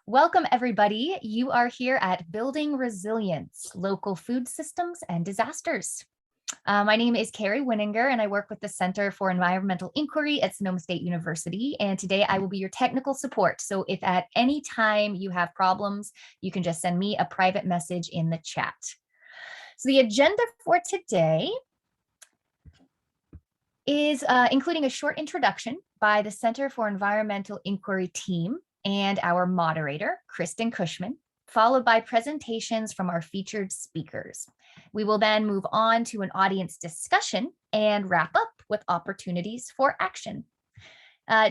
Welcome, everybody. You are here at Building Resilience, Local Food Systems and Disasters. My name is Carrie Winninger, and I work with the Center for Environmental Inquiry at Sonoma State University. And today I will be your technical support. So if at any time you have problems, you can just send me a private message in the chat. So the agenda for today is including a short introduction by the Center for Environmental Inquiry team and our moderator, Kristin Cushman, followed by presentations from our featured speakers. We will then move on to an audience discussion and wrap up with opportunities for action.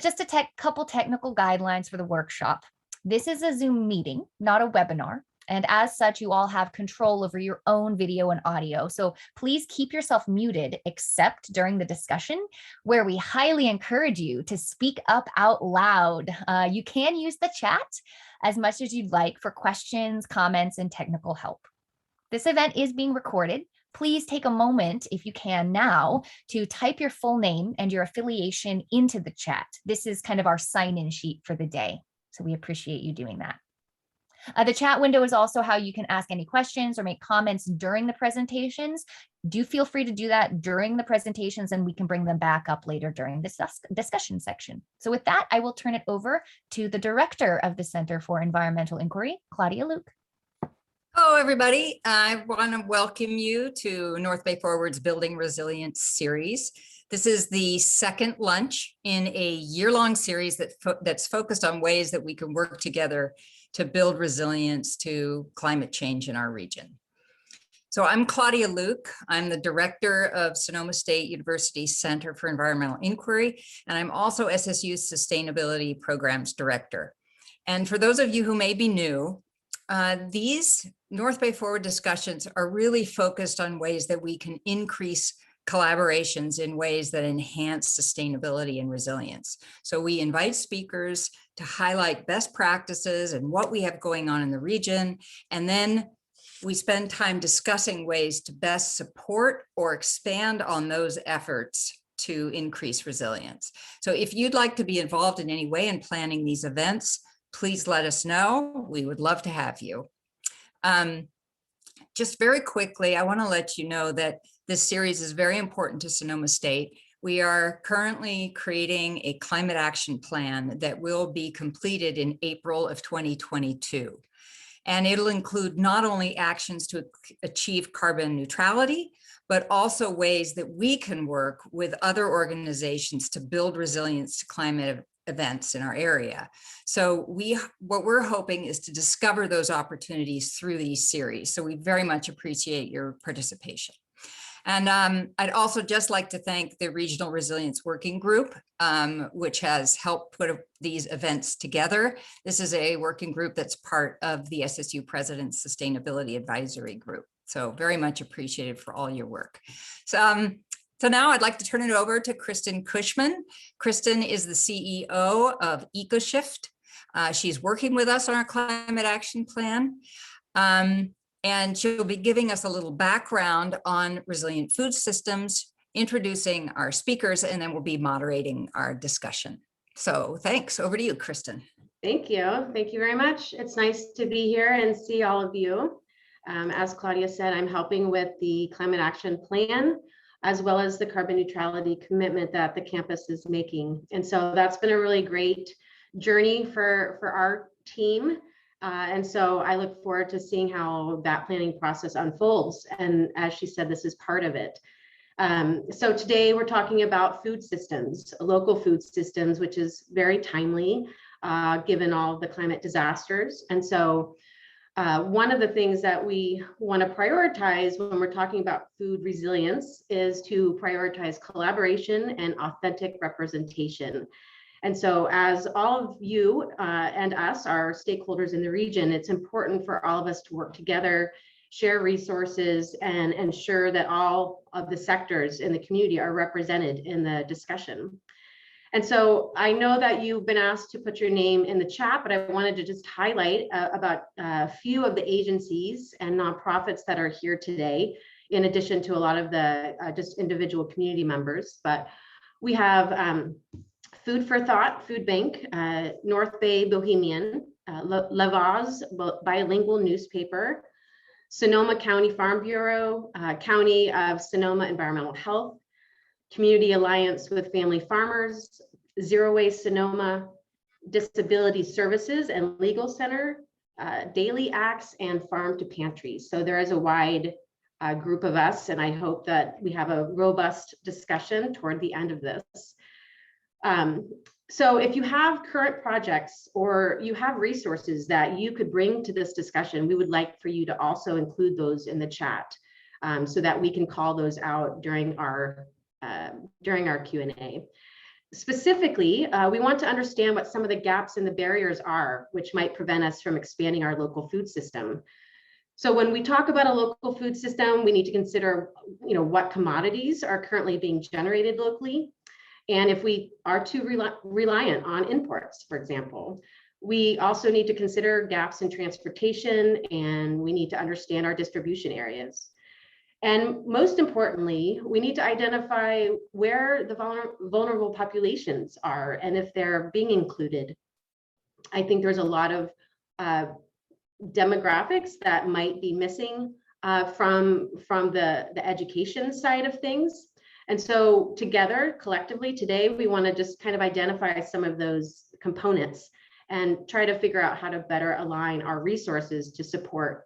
Just a couple technical guidelines for the workshop. This is a Zoom meeting, not a webinar. And as such, you all have control over your own video and audio. So please keep yourself muted, except during the discussion, where we highly encourage you to speak up out loud. You can use the chat as much as you'd like for questions, comments, and technical help. This event is being recorded. Please take a moment, if you can now, to type your full name and your affiliation into the chat. This is kind of our sign-in sheet for the day. So we appreciate you doing that. The chat window is also how you can ask any questions or make comments during the presentations. Do feel free to do that during the presentations, and we can bring them back up later during this discussion section. So with that, I will turn it over to the director of the Center for Environmental Inquiry, Claudia Luke. Hello, everybody. I want to welcome you to North Bay Forward's Building Resilience series. This is the second lunch in a year-long series that's focused on ways that we can work together to build resilience to climate change in our region. So I'm Claudia Luke. I'm the director of Sonoma State University Center for Environmental Inquiry, and I'm also SSU's Sustainability Programs Director. And for those of you who may be new, these North Bay Forward discussions are really focused on ways that we can increase collaborations in ways that enhance sustainability and resilience. So we invite speakers to highlight best practices and what we have going on in the region. And then we spend time discussing ways to best support or expand on those efforts to increase resilience. So if you'd like to be involved in any way in planning these events, please let us know. We would love to have you. Just very quickly, I want to let you know that this series is very important to Sonoma State. We are currently creating a climate action plan that will be completed in April of 2022. And it'll include not only actions to achieve carbon neutrality, but also ways that we can work with other organizations to build resilience to climate events in our area. So what we're hoping is to discover those opportunities through these series. So we very much appreciate your participation. And I'd also just like to thank the Regional Resilience Working Group, which has helped put these events together. This is a working group that's part of the SSU President's Sustainability Advisory Group. So very much appreciated for all your work. So now I'd like to turn it over to Kristin Cushman. Kristin is the CEO of EcoShift. She's working with us on our climate action plan. And she'll be giving us a little background on resilient food systems, introducing our speakers, and then we'll be moderating our discussion. So thanks. Over to you, Kristin. Thank you. Thank you very much. It's nice to be here and see all of you. As Claudia said, I'm helping with the climate action plan, as well as the carbon neutrality commitment that the campus is making. And so that's been a really great journey for our team. And so I look forward to seeing how that planning process unfolds. And as she said, this is part of it. So today we're talking about food systems, local food systems, which is very timely given all the climate disasters. And so one of the things that we want to prioritize when we're talking about food resilience is to prioritize collaboration and authentic representation. And so as all of you and us are stakeholders in the region, it's important for all of us to work together, share resources, and ensure that all of the sectors in the community are represented in the discussion. And so I know that you've been asked to put your name in the chat, but I wanted to just highlight about a few of the agencies and nonprofits that are here today, in addition to a lot of the just individual community members. But we have Food for Thought Food Bank, North Bay Bohemian, Lavaz bilingual newspaper, Sonoma County Farm Bureau, County of Sonoma Environmental Health, Community Alliance with Family Farmers, Zero Waste Sonoma, Disability Services and Legal Center, Daily Acts, and Farm to Pantry. So there is a wide group of us, and I hope that we have a robust discussion toward the end of this. So if you have current projects or you have resources that you could bring to this discussion, we would like for you to also include those in the chat so that we can call those out during our Q&A. Specifically, we want to understand what some of the gaps and the barriers are, which might prevent us from expanding our local food system. So when we talk about a local food system, we need to consider, what commodities are currently being generated locally. And if we are too reliant on imports, for example, we also need to consider gaps in transportation, and we need to understand our distribution areas. And most importantly, we need to identify where the vulnerable populations are and if they're being included. I think there's a lot of demographics that might be missing from the education side of things. And so together, collectively today, we want to just kind of identify some of those components and try to figure out how to better align our resources to support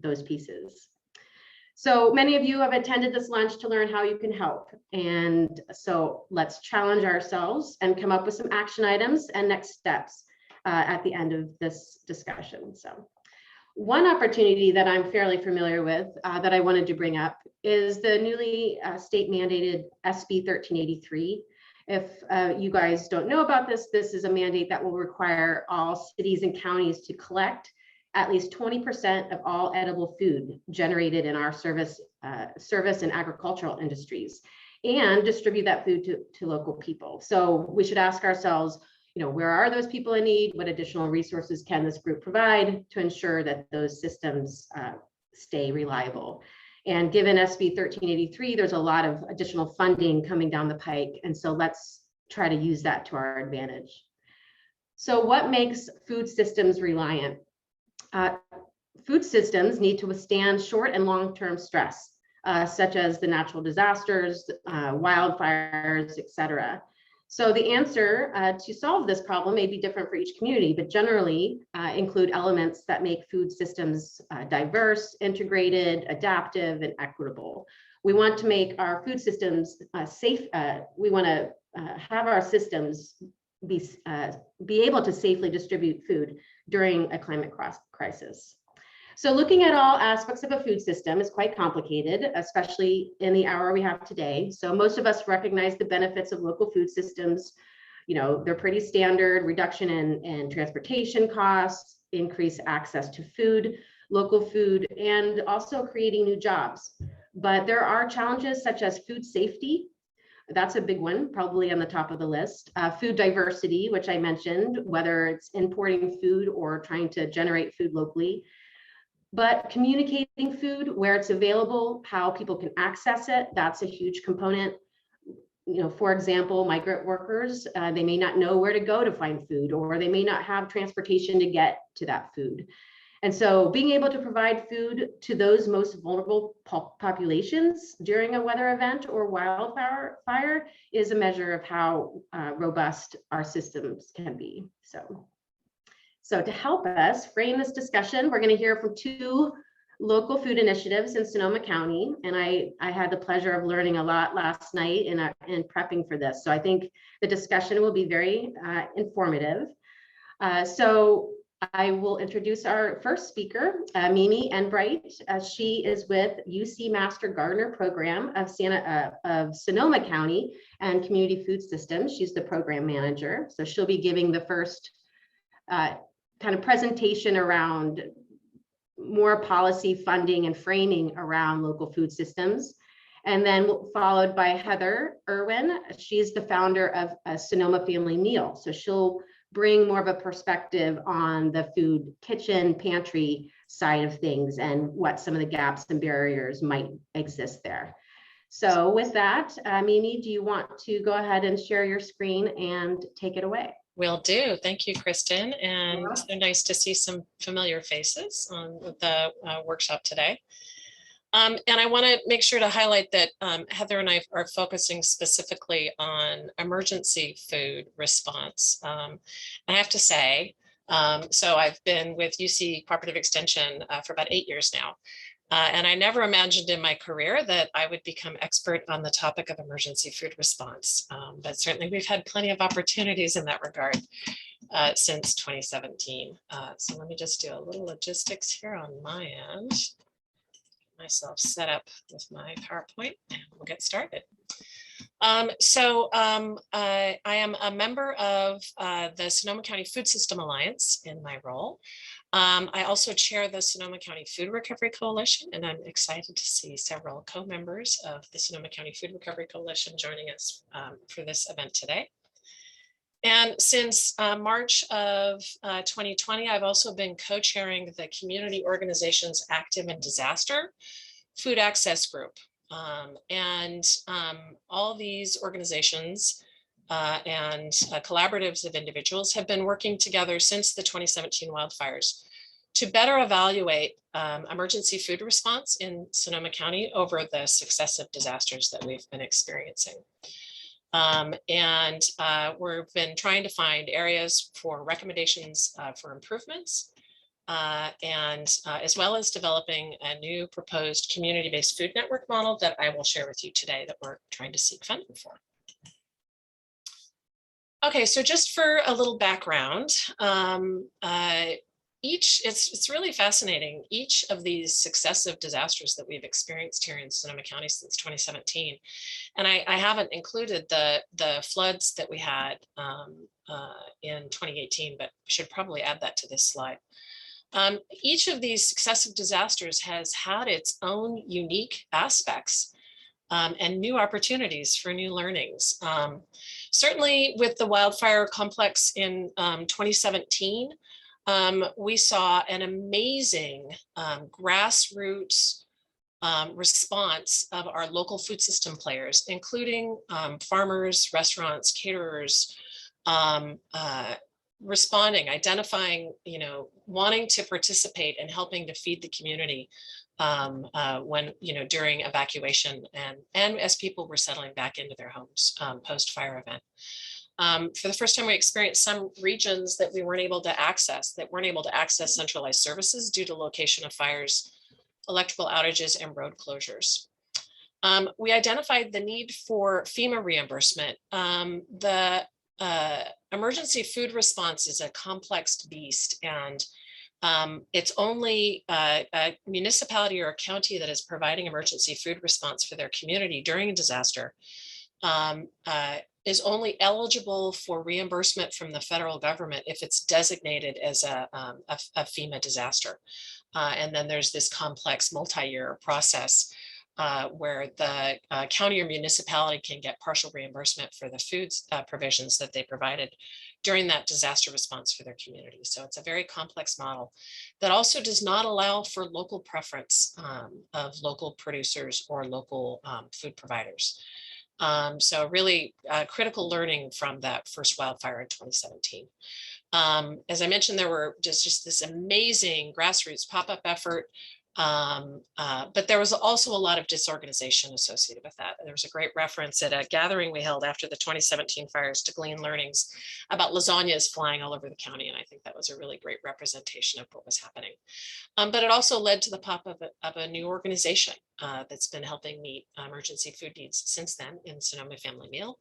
those pieces. So many of you have attended this lunch to learn how you can help. And so let's challenge ourselves and come up with some action items and next steps at the end of this discussion. So one opportunity that I'm fairly familiar with that I wanted to bring up is the newly state mandated SB 1383. If you guys don't know about this, this is a mandate that will require all cities and counties to collect at least 20% of all edible food generated in our service and agricultural industries, and distribute that food to local people. So we should ask ourselves, where are those people in need? What additional resources can this group provide to ensure that those systems stay reliable? And given SB 1383, there's a lot of additional funding coming down the pike. And so let's try to use that to our advantage. So what makes food systems reliant? Food systems need to withstand short and long-term stress, such as the natural disasters, wildfires, etc. So the answer to solve this problem may be different for each community, but generally include elements that make food systems diverse, integrated, adaptive, and equitable. We want to make our food systems safe. We want to have our systems be able to safely distribute food during a climate crisis. So looking at all aspects of a food system is quite complicated, especially in the hour we have today. So most of us recognize the benefits of local food systems. They're pretty standard: reduction in transportation costs, increased access to food, local food, and also creating new jobs. But there are challenges such as food safety. That's a big one, probably on the top of the list. Food diversity, which I mentioned, whether it's importing food or trying to generate food locally. But communicating food where it's available, how people can access it, that's a huge component. For example, migrant workers, they may not know where to go to find food, or they may not have transportation to get to that food. And so being able to provide food to those most vulnerable populations during a weather event or wildfire is a measure of how robust our systems can be. So to help us frame this discussion, we're going to hear from two local food initiatives in Sonoma County. And I had the pleasure of learning a lot last night in prepping for this. So I think the discussion will be very informative. So I will introduce our first speaker, Mimi Enright. She is with UC Master Gardener Program of Sonoma County and Community Food Systems. She's the program manager. So she'll be giving the first kind of presentation around more policy funding and framing around local food systems. And then followed by Heather Irwin. She's the founder of a Sonoma Family Meal. So she'll bring more of a perspective on the food kitchen, pantry side of things and what some of the gaps and barriers might exist there. So with that, Mimi, do you want to go ahead and share your screen and take it away? Will do. Thank you, Kristin. And so nice to see some familiar faces on the workshop today. And I want to make sure to highlight that Heather and I are focusing specifically on emergency food response. I have to say, so I've been with UC Cooperative Extension for about 8 years now. And I never imagined in my career that I would become expert on the topic of emergency food response. But certainly we've had plenty of opportunities in that regard since 2017. So let me just do a little logistics here on my end. Get myself set up with my PowerPoint and we'll get started. I am a member of the Sonoma County Food System Alliance in my role. I also chair the Sonoma County Food Recovery Coalition, and I'm excited to see several co-members of the Sonoma County Food Recovery Coalition joining us for this event today. And since March of 2020, I've also been co-chairing the community organizations active in disaster food access group. All these organizations and collaboratives of individuals have been working together since the 2017 wildfires to better evaluate emergency food response in Sonoma County over the successive disasters that we've been experiencing. We've been trying to find areas for recommendations for improvements as well as developing a new proposed community-based food network model that I will share with you today that we're trying to seek funding for. Okay, so just for a little background, it's really fascinating. Each of these successive disasters that we've experienced here in Sonoma County since 2017, and I haven't included the floods that we had in 2018, but should probably add that to this slide. Each of these successive disasters has had its own unique aspects and new opportunities for new learnings. Certainly with the wildfire complex in 2017, we saw an amazing grassroots response of our local food system players, including farmers, restaurants, caterers, responding, identifying, wanting to participate and helping to feed the community when, during evacuation and as people were settling back into their homes post-fire event. For the first time, we experienced some regions that we weren't able to access, centralized services due to location of fires, electrical outages, and road closures. We identified the need for FEMA reimbursement. The emergency food response is a complex beast, and it's only a municipality or a county that is providing emergency food response for their community during a disaster is only eligible for reimbursement from the federal government if it's designated as a FEMA disaster. And then there's this complex multi-year process where the county or municipality can get partial reimbursement for the food provisions that they provided during that disaster response for their community. So it's a very complex model that also does not allow for local preference of local producers or local food providers. So really critical learning from that first wildfire in 2017. As I mentioned, there were just this amazing grassroots pop-up effort, but there was also a lot of disorganization associated with that. There was a great reference at a gathering we held after the 2017 fires to glean learnings about lasagnas flying all over the county, and I think that was a really great representation of what was happening. But it also led to the pop-up of a new organization that's been helping meet emergency food needs since then in Sonoma Family Meal,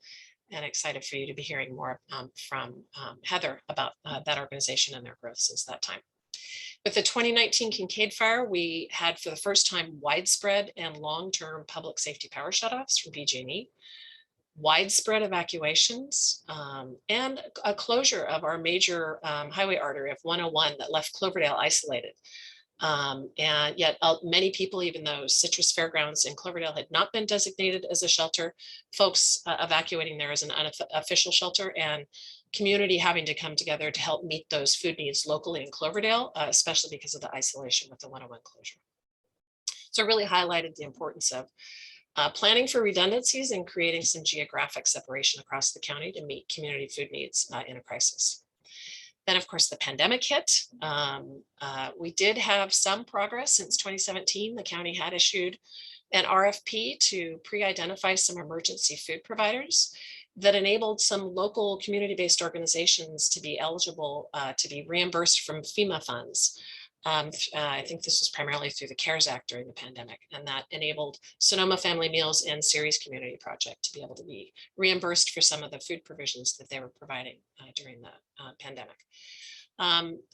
and excited for you to be hearing more from Heather about that organization and their growth since that time. With the 2019 Kincaid fire, we had for the first time widespread and long-term public safety power shutoffs from PG&E, widespread evacuations, and a closure of our major highway artery of 101 that left Cloverdale isolated. And yet many people, even though Citrus Fairgrounds in Cloverdale had not been designated as a shelter, folks evacuating there as an unofficial shelter, and community having to come together to help meet those food needs locally in Cloverdale, especially because of the isolation with the 101 closure. So it really highlighted the importance of planning for redundancies and creating some geographic separation across the county to meet community food needs in a crisis. Then, of course, the pandemic hit. We did have some progress since 2017. The county had issued an RFP to pre-identify some emergency food providers that enabled some local community-based organizations to be eligible to be reimbursed from FEMA funds. I think this was primarily through the CARES Act during the pandemic, and that enabled Sonoma Family Meals and Ceres Community Project to be able to be reimbursed for some of the food provisions that they were providing during the pandemic.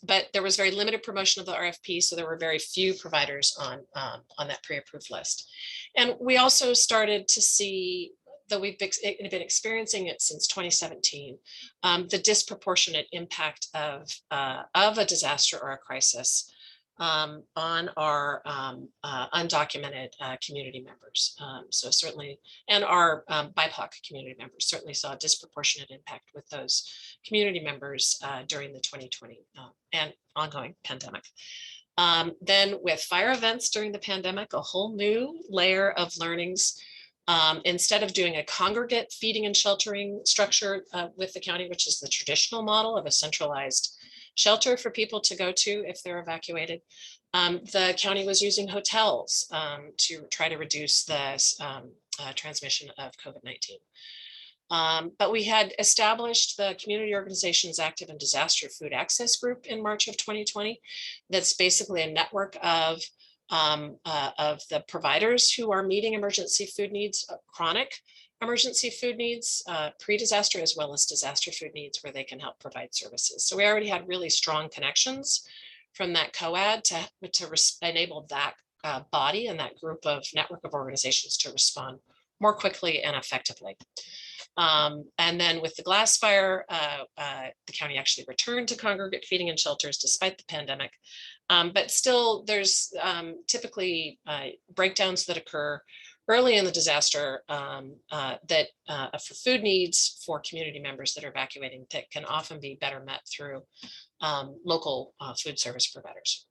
But there was very limited promotion of the RFP, so there were very few providers on that pre-approved list. And we also started to see, though we've been experiencing it since 2017, the disproportionate impact of a disaster or a crisis on our undocumented community members. So certainly, and our BIPOC community members certainly saw a disproportionate impact with those community members during the 2020 and ongoing pandemic. Then with fire events during the pandemic, a whole new layer of learnings. Instead of doing a congregate feeding and sheltering structure with the county, which is the traditional model of a centralized shelter for people to go to if they're evacuated, the county was using hotels to try to reduce the transmission of COVID-19. But we had established the Community Organizations Active in Disaster Food Access Group in March of 2020. That's basically a network of the providers who are meeting emergency food needs, chronic emergency food needs, pre-disaster, as well as disaster food needs, where they can help provide services. So we already had really strong connections from that COAD to enable that body and that group of network of organizations to respond more quickly and effectively. And then with the glass fire, the county actually returned to congregate feeding and shelters despite the pandemic. But still, there's typically breakdowns that occur early in the disaster that for food needs for community members that are evacuating that can often be better met through local food service providers.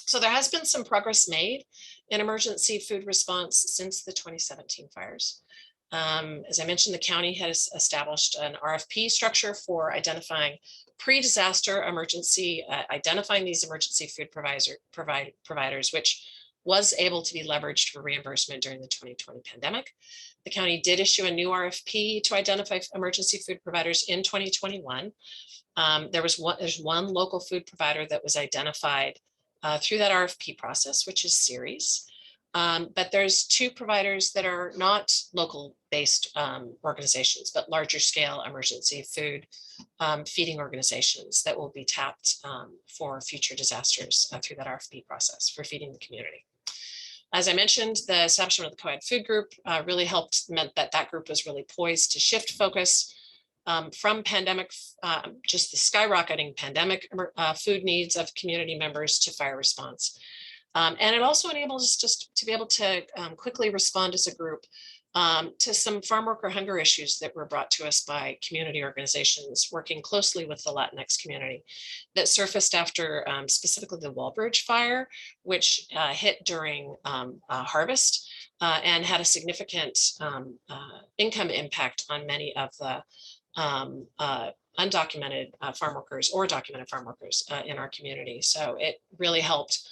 So there has been some progress made in emergency food response since the 2017 fires. As I mentioned, the county has established an RFP structure for identifying pre-disaster emergency, identifying these emergency food providers, which was able to be leveraged for reimbursement during the 2020 pandemic. The county did issue a new RFP to identify emergency food providers in 2021. There's one local food provider that was identified through that RFP process, which is Ceres. But there's two providers that are not local based organizations, but larger scale emergency food feeding organizations that will be tapped for future disasters through that RFP process for feeding the community. As I mentioned, the establishment of the COAD food group really meant that group was really poised to shift focus from pandemic, just the skyrocketing pandemic food needs of community members to fire response. And it also enables us just to be able to quickly respond as a group to some farm worker hunger issues that were brought to us by community organizations working closely with the Latinx community that surfaced after specifically the Walbridge fire, which hit during harvest and had a significant income impact on many of the undocumented farm workers or documented farm workers in our community. So it really helped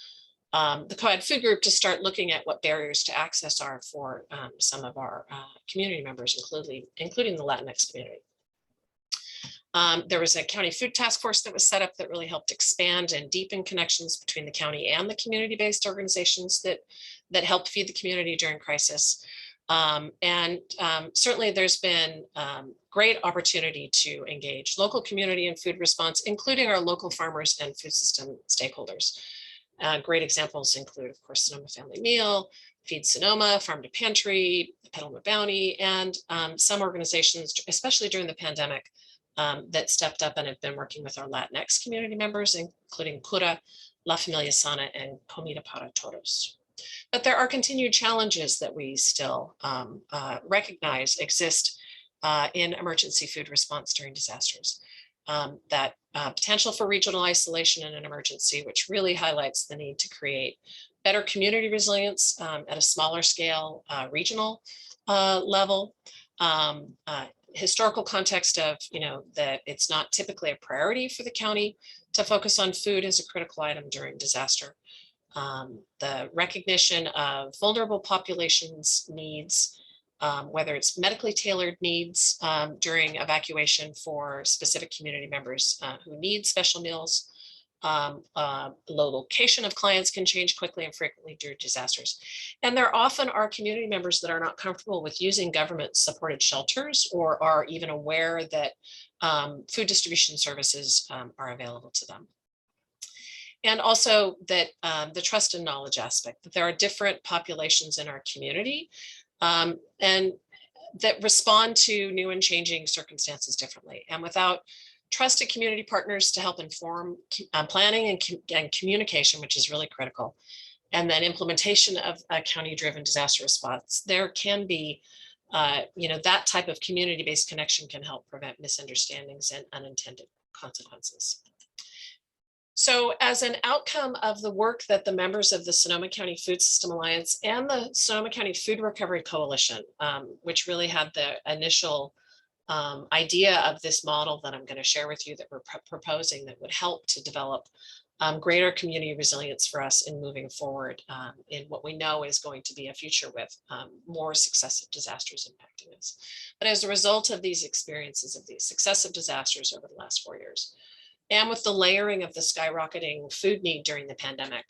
the COAD food group to start looking at what barriers to access are for some of our community members, including the Latinx community. There was a county food task force that was set up that really helped expand and deepen connections between the county and the community-based organizations that helped feed the community during crisis. Certainly there's been great opportunity to engage local community and food response, including our local farmers and food system stakeholders. Great examples include, of course, Sonoma Family Meal, Feed Sonoma, Farm to Pantry, Petaluma Bounty, and some organizations, especially during the pandemic, that stepped up and have been working with our Latinx community members, including Cura, La Familia Sana, and Comida para Todos. But there are continued challenges that we still recognize exist in emergency food response during disasters. that potential for regional isolation in an emergency, which really highlights the need to create better community resilience at a smaller scale, regional level. Historical context of, that it's not typically a priority for the county to focus on food as a critical item during disaster. The recognition of vulnerable populations' needs, whether it's medically tailored needs during evacuation for specific community members who need special meals. Low location of clients can change quickly and frequently during disasters. And there often are community members that are not comfortable with using government supported shelters or are even aware that food distribution services are available to them. And also that the trust and knowledge aspect, that there are different populations in our community and that respond to new and changing circumstances differently. And without trusted community partners to help inform planning and communication, which is really critical, and then implementation of a county-driven disaster response, there can be, that type of community-based connection can help prevent misunderstandings and unintended consequences. So as an outcome of the work that the members of the Sonoma County Food System Alliance and the Sonoma County Food Recovery Coalition, which really had the initial idea of this model that I'm going to share with you that we're proposing that would help to develop greater community resilience for us in moving forward in what we know is going to be a future with more successive disasters impacting us. But as a result of these experiences of these successive disasters over the last 4 years, and with the layering of the skyrocketing food need during the pandemic,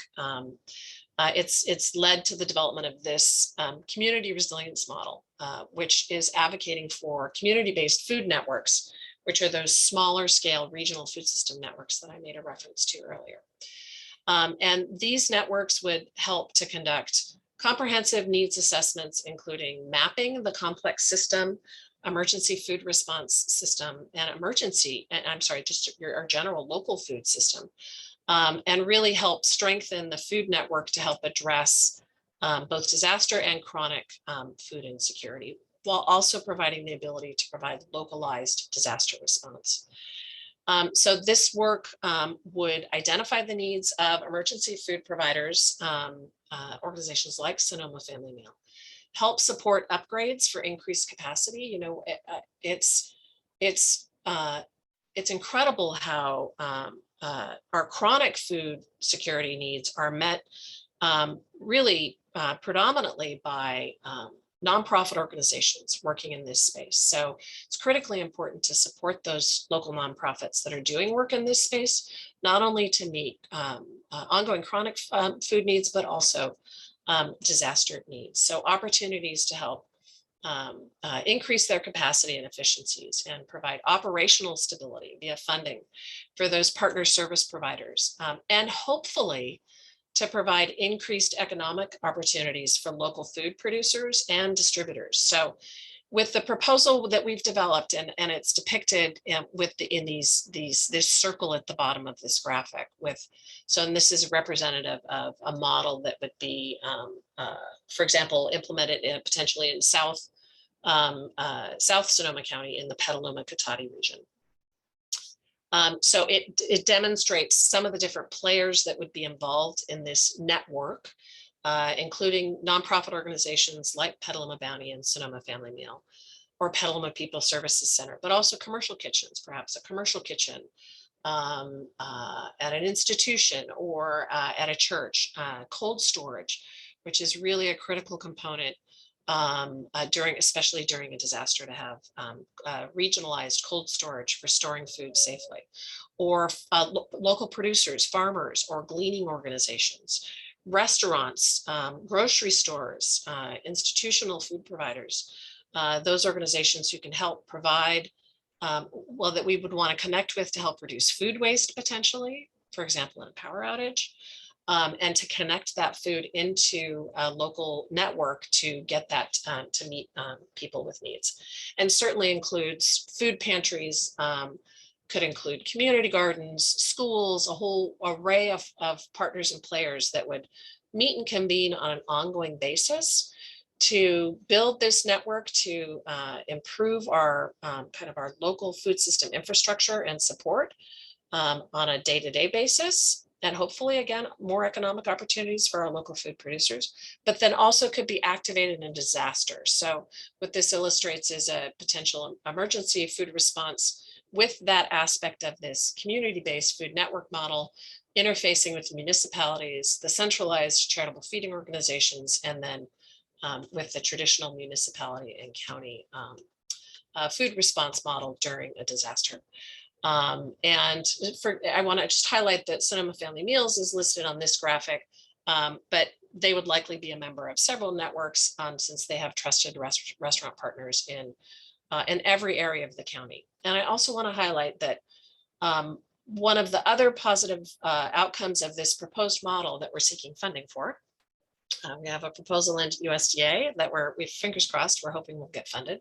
it's led to the development of this community resilience model, which is advocating for community-based food networks, which are those smaller scale regional food system networks that I made a reference to earlier. And these networks would help to conduct comprehensive needs assessments, including mapping the complex system, emergency food response system, and our general local food system. And really help strengthen the food network to help address both disaster and chronic food insecurity, while also providing the ability to provide localized disaster response. So this work would identify the needs of emergency food providers, organizations like Sonoma Family Meal, help support upgrades for increased capacity. It's incredible how our chronic food security needs are met really predominantly by nonprofit organizations working in this space. So it's critically important to support those local nonprofits that are doing work in this space, not only to meet ongoing chronic food needs, but also disaster needs. So opportunities to help increase their capacity and efficiencies and provide operational stability via funding for those partner service providers, and hopefully to provide increased economic opportunities for local food producers and distributors. So with the proposal that we've developed, and it's depicted in this circle at the bottom of this graphic and this is representative of a model that would be, for example, implemented potentially in South Sonoma County in the Petaluma-Cotati region. So it demonstrates some of the different players that would be involved in this network, including nonprofit organizations like Petaluma Bounty and Sonoma Family Meal, or Petaluma People Services Center, but also commercial kitchens, perhaps a commercial kitchen at an institution or at a church, cold storage, which is really a critical component especially during a disaster, to have regionalized cold storage for storing food safely, or local producers, farmers, or gleaning organizations, restaurants, grocery stores, institutional food providers, those organizations who can help provide, that we would want to connect with to help reduce food waste potentially, for example, in a power outage. And to connect that food into a local network to get that to meet people with needs. And certainly includes food pantries, could include community gardens, schools, a whole array of partners and players that would meet and convene on an ongoing basis to build this network to improve our kind of our local food system infrastructure and support on a day-to-day basis. And hopefully, again, more economic opportunities for our local food producers, but then also could be activated in disaster. So what this illustrates is a potential emergency food response with that aspect of this community-based food network model, interfacing with the municipalities, the centralized charitable feeding organizations, and then with the traditional municipality and county food response model during a disaster. I want to just highlight that Sonoma Family Meals is listed on this graphic, but they would likely be a member of several networks since they have trusted restaurant partners in every area of the county. And I also want to highlight that one of the other positive outcomes of this proposed model that we're seeking funding for, we have a proposal in USDA that we've fingers crossed, we're hoping will get funded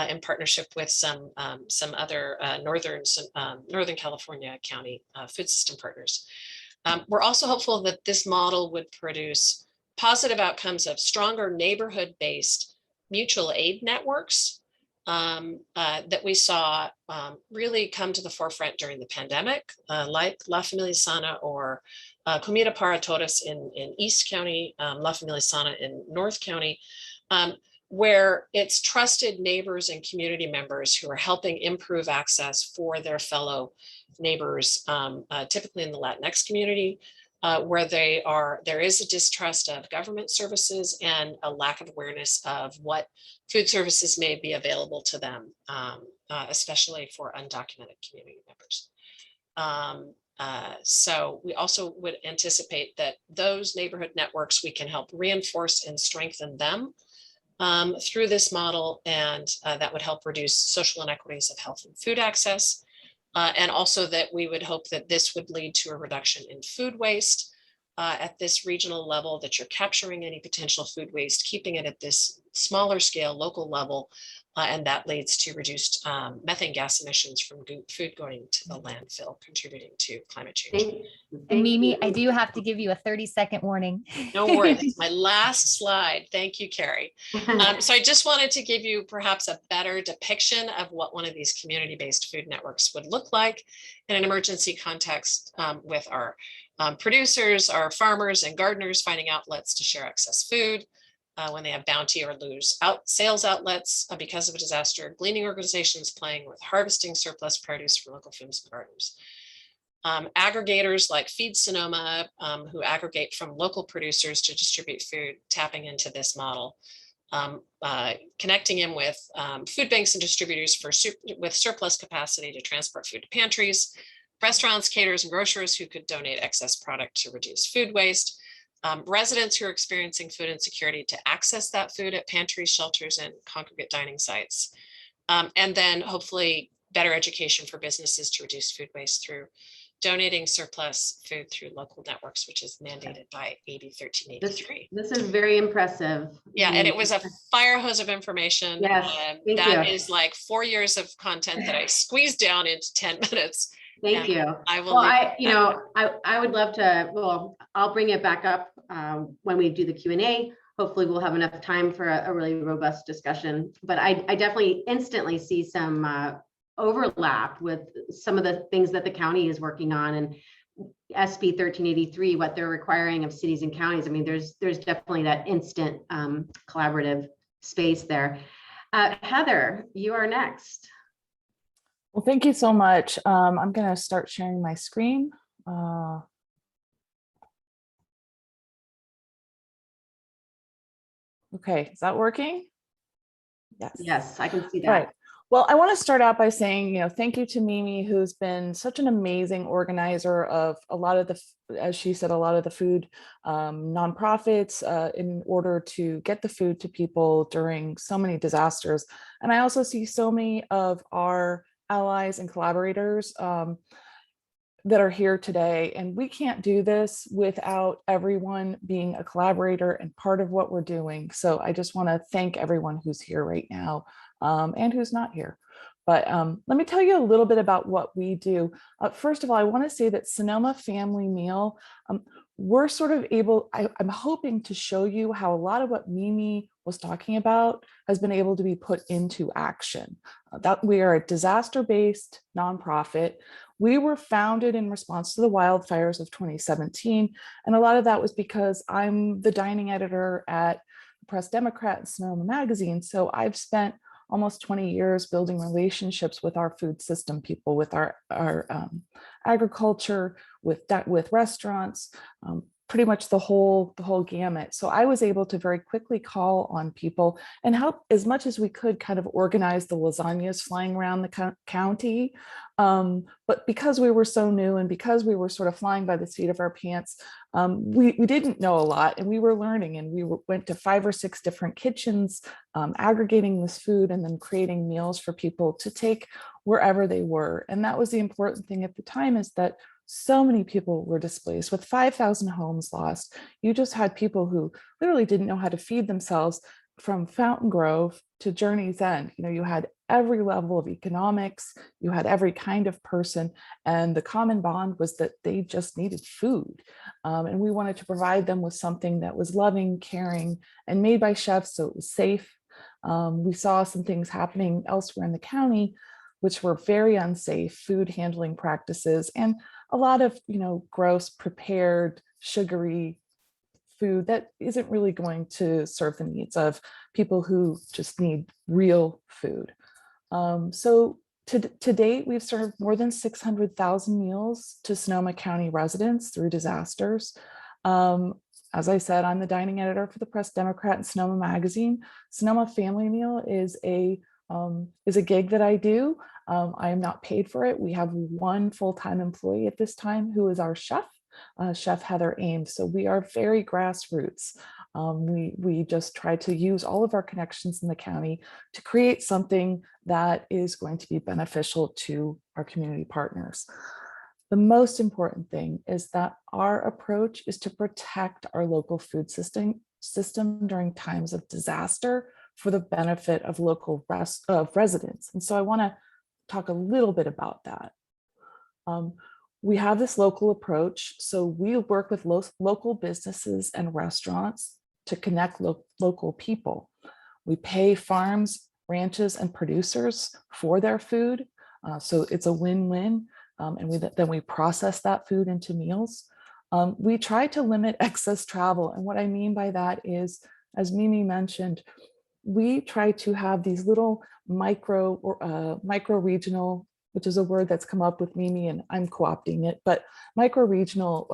in partnership with some other Northern California county food system partners. We're also hopeful that this model would produce positive outcomes of stronger neighborhood-based mutual aid networks that we saw really come to the forefront during the pandemic, like La Familia Sana or Comida para Todos in East County, La Familia Sana in North County, where it's trusted neighbors and community members who are helping improve access for their fellow neighbors, typically in the Latinx community, where there is a distrust of government services and a lack of awareness of what food services may be available to them, especially for undocumented community members. So we also would anticipate that those neighborhood networks, we can help reinforce and strengthen them through this model, and that would help reduce social inequities of health and food access. And also that we would hope that this would lead to a reduction in food waste at this regional level, that you're capturing any potential food waste, keeping it at this smaller scale, local level, and that leads to reduced methane gas emissions from food going to the landfill, contributing to climate change. And Mimi, I do have to give you a 30-second warning. No worries, it's my last slide. Thank you, Carrie. So I just wanted to give you perhaps a better depiction of what one of these community-based food networks would look like in an emergency context, with our producers, our farmers and gardeners finding outlets to share excess food, when they have bounty or lose sales outlets because of a disaster, gleaning organizations playing with harvesting surplus produce from local farms and gardeners. Aggregators like Feed Sonoma, who aggregate from local producers to distribute food, tapping into this model, connecting in with food banks and distributors with surplus capacity to transport food to pantries, restaurants, caterers, and grocers who could donate excess product to reduce food waste, residents who are experiencing food insecurity to access that food at pantries, shelters, and congregate dining sites. And then hopefully better education for businesses to reduce food waste through donating surplus food through local networks, which is mandated by AB 1383. This is very impressive. Yeah, and it was a fire hose of information. Yes, that is like 4 years of content that I squeezed down into 10 minutes. Thank you. I will. Well, I would love to. Well, I'll bring it back up when we do the Q&A. Hopefully, we'll have enough time for a really robust discussion. But I definitely instantly see some overlap with some of the things that the county is working on, and SB 1383, what they're requiring of cities and counties. I mean, there's definitely that instant collaborative space there. Heather, you are next. Well, thank you so much. I'm going to start sharing my screen. Okay, is that working? Yes. Yes, I can see that. All right. Well, I want to start out by saying, thank you to Mimi, who's been such an amazing organizer of a lot of the, as she said, a lot of the food nonprofits in order to get the food to people during so many disasters. And I also see so many of our allies and collaborators that are here today. And we can't do this without everyone being a collaborator and part of what we're doing. So I just want to thank everyone who's here right now and who's not here. But let me tell you a little bit about what we do. First of all, I want to say that Sonoma Family Meal, we're sort of able, I'm hoping to show you how a lot of what Mimi was talking about has been able to be put into action. That we are a disaster-based nonprofit. We were founded in response to the wildfires of 2017. And a lot of that was because I'm the dining editor at Press Democrat and Sonoma Magazine. So I've spent almost 20 years building relationships with our food system people, with our agriculture, with restaurants, pretty much the whole gamut. So I was able to very quickly call on people and help as much as we could kind of organize the lasagnas flying around the county. But because we were so new and because we were sort of flying by the seat of our pants, we didn't know a lot, and we were learning, and went to 5 or 6 different kitchens, aggregating this food and then creating meals for people to take wherever they were. And that was the important thing at the time, is that so many people were displaced. With 5,000 homes lost, you just had people who literally didn't know how to feed themselves, from Fountain Grove to Journey's End. You know, you had every level of economics, you had every kind of person, and the common bond was that they just needed food. And we wanted to provide them with something that was loving, caring, and made by chefs, so it was safe. We saw some things happening elsewhere in the county which were very unsafe food handling practices, and a lot of, gross, prepared, sugary food that isn't really going to serve the needs of people who just need real food. So to date, we've served more than 600,000 meals to Sonoma County residents through disasters. As I said, I'm the dining editor for the Press Democrat and Sonoma Magazine. Sonoma Family Meal is a gig that I do. I am not paid for it. We have one full-time employee at this time who is our chef, Chef Heather Ames. So we are very grassroots. We just try to use all of our connections in the county to create something that is going to be beneficial to our community partners. The most important thing is that our approach is to protect our local food system during times of disaster for the benefit of local residents. And so I want to talk a little bit about that. We have this local approach. So we work with local businesses and restaurants to connect local people. We pay farms, ranches, and producers for their food. So it's a win-win. And then we process that food into meals. We try to limit excess travel. And what I mean by that is, as Mimi mentioned, we try to have these little micro regional, which is a word that's come up with Mimi and I'm co-opting it, but micro regional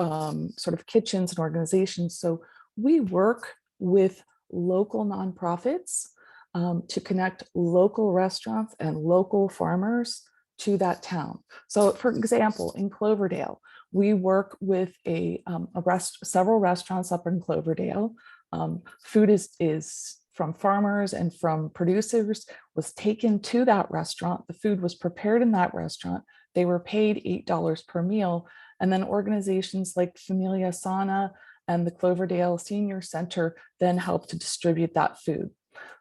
sort of kitchens and organizations. So we work with local nonprofits to connect local restaurants and local farmers to that town. So for example, in Cloverdale, we work with several restaurants up in Cloverdale. Food is from farmers and from producers was taken to that restaurant. The food was prepared in that restaurant. They were paid $8 per meal. And then organizations like Familia Sana and the Cloverdale Senior Center then help to distribute that food.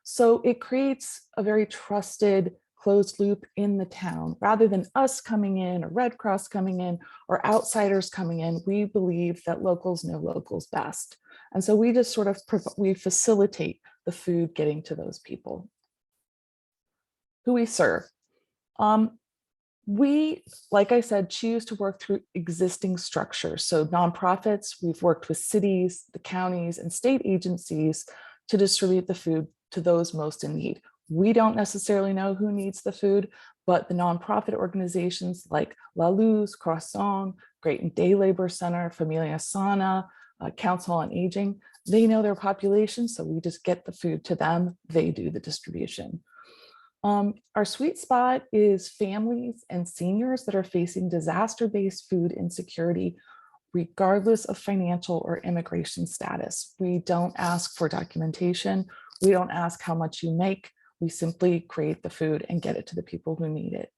So it creates a very trusted closed loop in the town. Rather than us coming in or Red Cross coming in or outsiders coming in, we believe that locals know locals best. And so we just sort of, we facilitate the food getting to those people. Who we serve. We, like I said, choose to work through existing structures. So nonprofits, we've worked with cities, the counties, and state agencies to distribute the food to those most in need. We don't necessarily know who needs the food, but the nonprofit organizations like La Luz, Croissant, Great Day Labor Center, Familia Sana, Council on Aging, they know their population, so we just get the food to them, they do the distribution. Our sweet spot is families and seniors that are facing disaster-based food insecurity, regardless of financial or immigration status. We don't ask for documentation. We don't ask how much you make. We simply create the food and get it to the people who need it.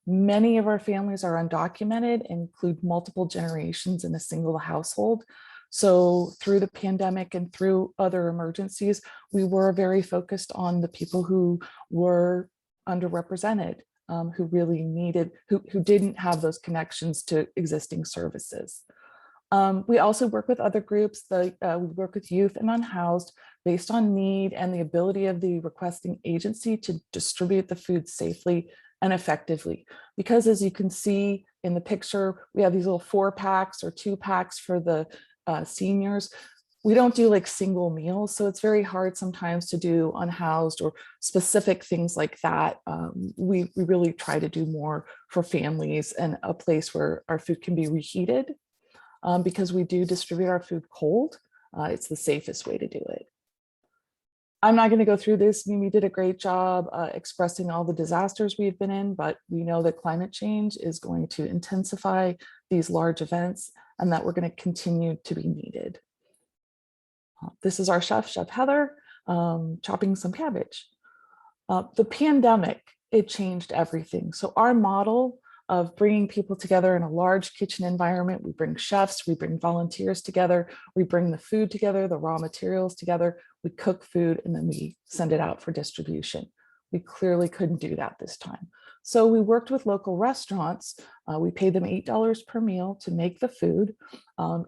Many of our families are undocumented and include multiple generations in a single household. So through the pandemic and through other emergencies, we were very focused on the people who were underrepresented. who really needed, who didn't have those connections to existing services. We also work with other groups, we work with youth and unhoused based on need and the ability of the requesting agency to distribute the food safely and effectively. Because as you can see in the picture, we have these little 4-packs or 2-packs for the seniors. We don't do like single meals, so it's very hard sometimes to do unhoused or specific things like that. We really try to do more for families and a place where our food can be reheated. Because we do distribute our food cold, it's the safest way to do it. I'm not going to go through this. Mimi did a great job expressing all the disasters we've been in, but we know that climate change is going to intensify these large events and that we're going to continue to be needed. This is our chef, Chef Heather, chopping some cabbage. The pandemic, it changed everything. So our model of bringing people together in a large kitchen environment. We bring chefs, we bring volunteers together, we bring the food together, the raw materials together, we cook food, and then we send it out for distribution. We clearly couldn't do that this time. So we worked with local restaurants. We paid them $8 per meal to make the food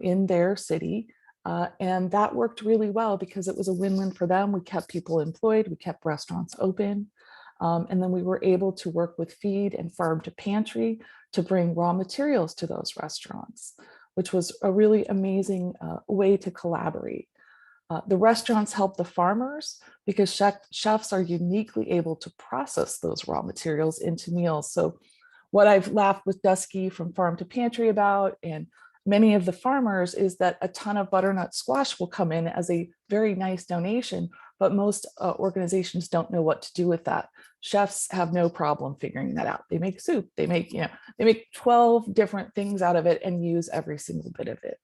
in their city. And that worked really well because it was a win-win for them. We kept people employed, we kept restaurants open. And then we were able to work with Feed and Farm to Pantry to bring raw materials to those restaurants, which was a really amazing way to collaborate. The restaurants help the farmers because chefs are uniquely able to process those raw materials into meals. So what I've laughed with Dusky from Farm to Pantry about, and many of the farmers, is that a ton of butternut squash will come in as a very nice donation, but most organizations don't know what to do with that. Chefs have no problem figuring that out. They make soup, they make 12 different things out of it and use every single bit of it.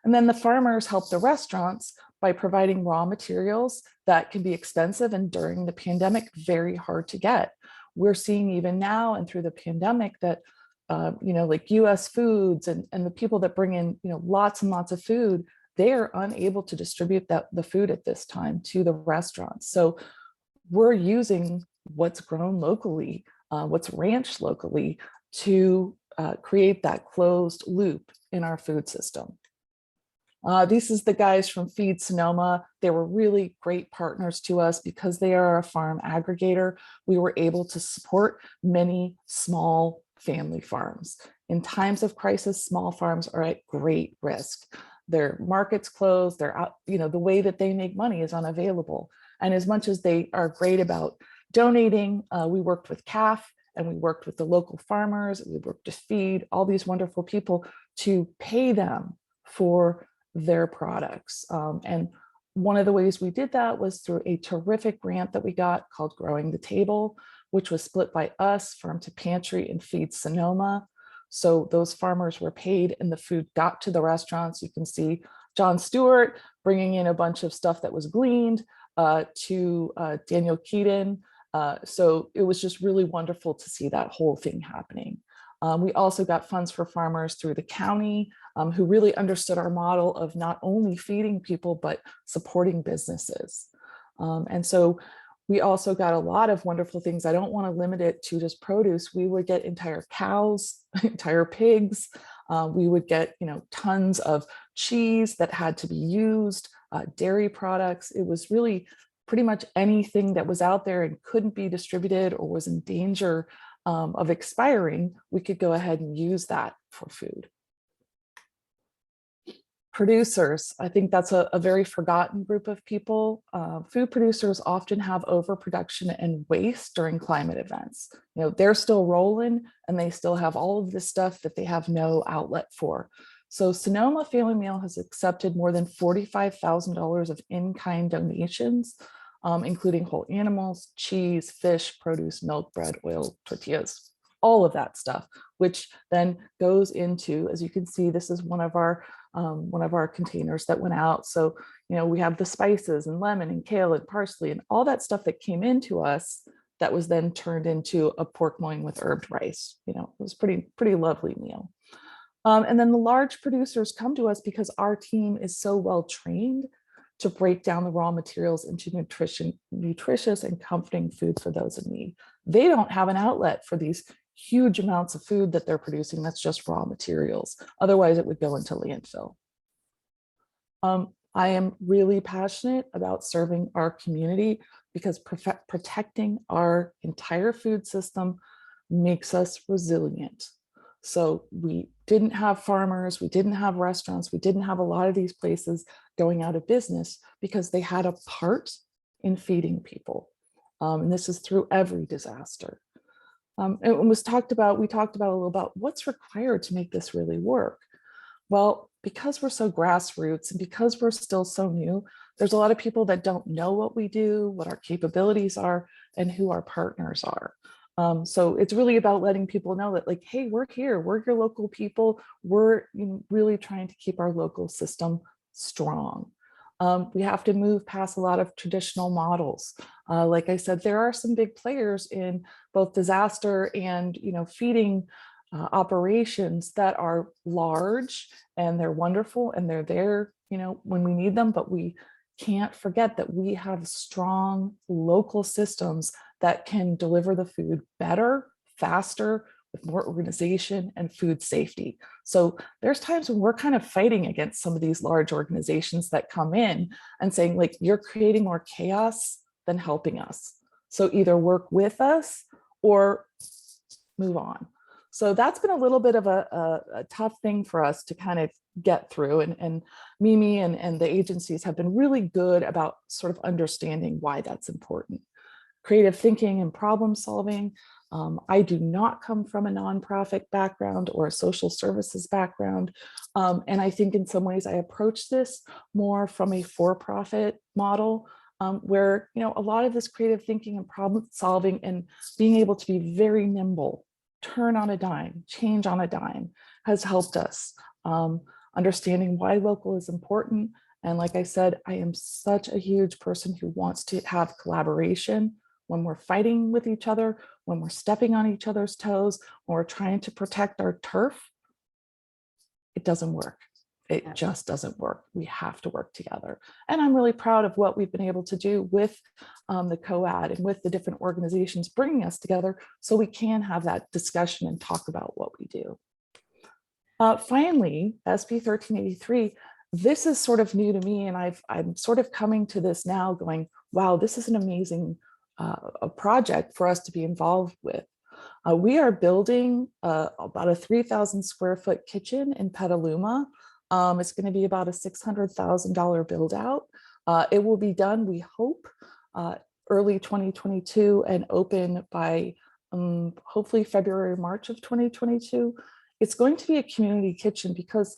And then the farmers help the restaurants by providing raw materials that can be expensive and during the pandemic, very hard to get. We're seeing even now and through the pandemic that like US Foods and the people that bring in lots and lots of food, they are unable to distribute the food at this time to the restaurants. So we're using what's grown locally, what's ranched locally to create that closed loop in our food system. This is the guys from Feed Sonoma. They were really great partners to us because they are a farm aggregator. We were able to support many small family farms. In times of crisis, small farms are at great risk. Their markets closed, they're out, the way that they make money is unavailable. And as much as they are great about donating, we worked with CAF and we worked with the local farmers, we worked to Feed, all these wonderful people to pay them for their products. And one of the ways we did that was through a terrific grant that we got called Growing the Table, which was split by us, Farm to Pantry, and Feed Sonoma. So those farmers were paid and the food got to the restaurants. You can see John Stewart bringing in a bunch of stuff that was gleaned to Daniel Keaton. So it was just really wonderful to see that whole thing happening. We also got funds for farmers through the county who really understood our model of not only feeding people, but supporting businesses. And so we also got a lot of wonderful things. I don't want to limit it to just produce. We would get entire cows, entire pigs. We would get, tons of cheese that had to be used, dairy products. It was really pretty much anything that was out there and couldn't be distributed or was in danger of expiring. We could go ahead and use that for food. Producers, I think that's a very forgotten group of people. Food producers often have overproduction and waste during climate events. They're still rolling and they still have all of this stuff that they have no outlet for. So Sonoma Family Meal has accepted more than $45,000 of in-kind donations, including whole animals, cheese, fish, produce, milk, bread, oil, tortillas, all of that stuff, which then goes into, as you can see, this is one of our containers that went out. So, we have the spices and lemon and kale and parsley and all that stuff that came into us that was then turned into a pork loin with herbed rice. It was pretty lovely meal. And then the large producers come to us because our team is so well trained to break down the raw materials into nutritious and comforting food for those in need. they don't have an outlet for these huge amounts of food that they're producing that's just raw materials. Otherwise, it would go into landfill. I am really passionate about serving our community because protecting our entire food system makes us resilient. So we didn't have farmers, we didn't have restaurants, we didn't have a lot of these places going out of business because they had a part in feeding people. And this is through every disaster. It was talked about, we talked about a little about what's required to make this really work. Well, because we're so grassroots and because we're still so new, there's a lot of people that don't know what we do, what our capabilities are, and who our partners are. So it's really about letting people know that, like, hey, we're here, we're your local people. We're really trying to keep our local system strong. We have to move past a lot of traditional models. Like I said, there are some big players in both disaster and feeding operations that are large, and they're wonderful, and they're there when we need them, but we can't forget that we have strong local systems that can deliver the food better, faster, with more organization and food safety. So there's times when we're kind of fighting against some of these large organizations that come in and saying, like, you're creating more chaos than helping us. So either work with us or move on. So that's been a little bit of a tough thing for us to kind of get through. And Mimi and the agencies have been really good about sort of understanding why that's important. Creative thinking and problem solving. I do not come from a nonprofit background or a social services background. And I think in some ways I approach this more from a for-profit model where, a lot of this creative thinking and problem solving and being able to be very nimble, turn on a dime, change on a dime has helped us. Understanding why local is important. And like I said, I am such a huge person who wants to have collaboration when we're fighting with each other, when we're stepping on each other's toes, when we're trying to protect our turf. It doesn't work. It just doesn't work. We have to work together. And I'm really proud of what we've been able to do with the COAD and with the different organizations bringing us together so we can have that discussion and talk about what we do. Finally, SB 1383, this is sort of new to me, and I'm sort of coming to this now going, wow, this is an amazing a project for us to be involved with. We are building about a 3,000 square foot kitchen in Petaluma. It's going to be about a $600,000 build out. It will be done, we hope, early 2022 and open by hopefully February, March of 2022. It's going to be a community kitchen because